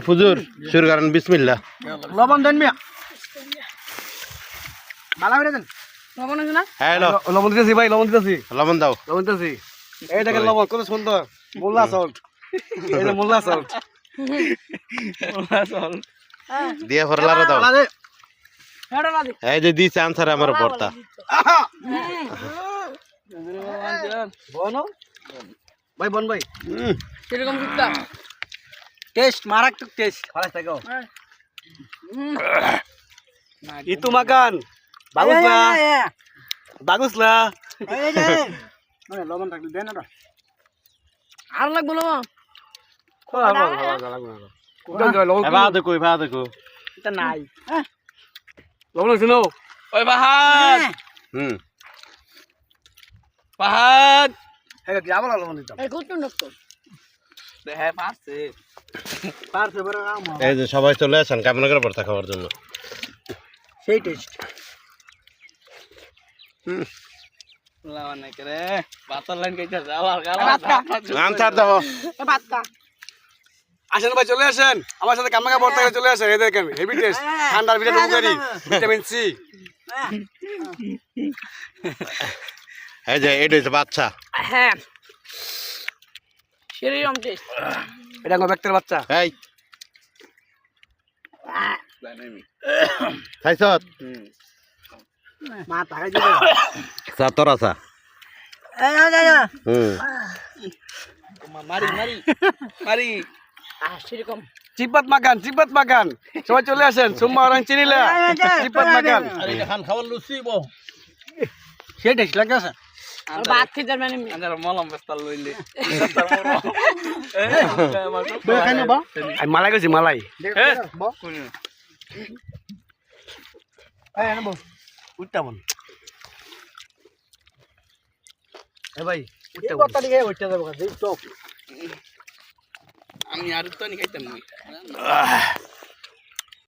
হুজুর শুরু করেন বিসমিল্লাহ। লবণ দেন মিয়া ভালো করে দেন লবণ আছে না? হ্যাঁ লবণ দিতেছি ভাই লবণ দিতেছি লবণ দাও। লবণ দিতেছি এই দেখেন লবণ কত সুন্দর মোল্লা সল্ট এই যে মোল্লা সল্ট মোল্লা সল্ট দিয়ে ফরলারে দাও। হেডা না দে এই যে দিছে আনসার আমার ভর্তা। বনো ভাই বন ভাই সেরকম কুত্তা টেস্ট মারাত্মক টেস্ট ভালো থাকো itu makan bagus lah bagus lah লবণ রাখলে দেন না আর লাগবো লবণ এবার দেখো এবার দেখো এটা নাই লবণ আছে নো ওই বাহাদ পাহাড় হ্যাঁ কি আবার লবণ দিতাম এই কুত্তুন ডক্টর হ্যাঁ পারছে পারছে বড় কাম এই যে সবাই চলে আসেন কামনা করে ভর্তা খাওয়ার জন্য। সেই টেস্ট লবণ নাই করে বাতার লাইন কইতা যাওয়ার গালা আনসার দাও। এ বাতকা আসেন ভাই চলে আসেন আমার সাথে কামনা ভর্তা করে চলে আসেন এই দেখেন হেভি টেস্ট ঠান্ডার ভিতরে উপকারী ভিটামিন সি এই যে এটা হচ্ছে বাচ্চা। হ্যাঁ সেরকম টেস্ট এটা কোন ব্যক্তির বাচ্চা এই খাইছত মা টাকা দিবে চা তোর আসা। মারি মারি মারি সেরকম চিপাত মাকান সবাই চলে আসেন সুম্মা ওরাং চিনিলা চিপাত মাকান আরে খান খাওয়ার লুচি বো সেই টেস্ট লাগে আছে বাত খেতে মানে আন্দার মলম বেস্তাল লইলে খাই না বা আই মালাই গেছি মালাই কোন এই আনবো উঠতাম এ ভাই উঠতাম কত দিকে উঠতে যাব দেখ তো আমি আর তো নি খাইতাম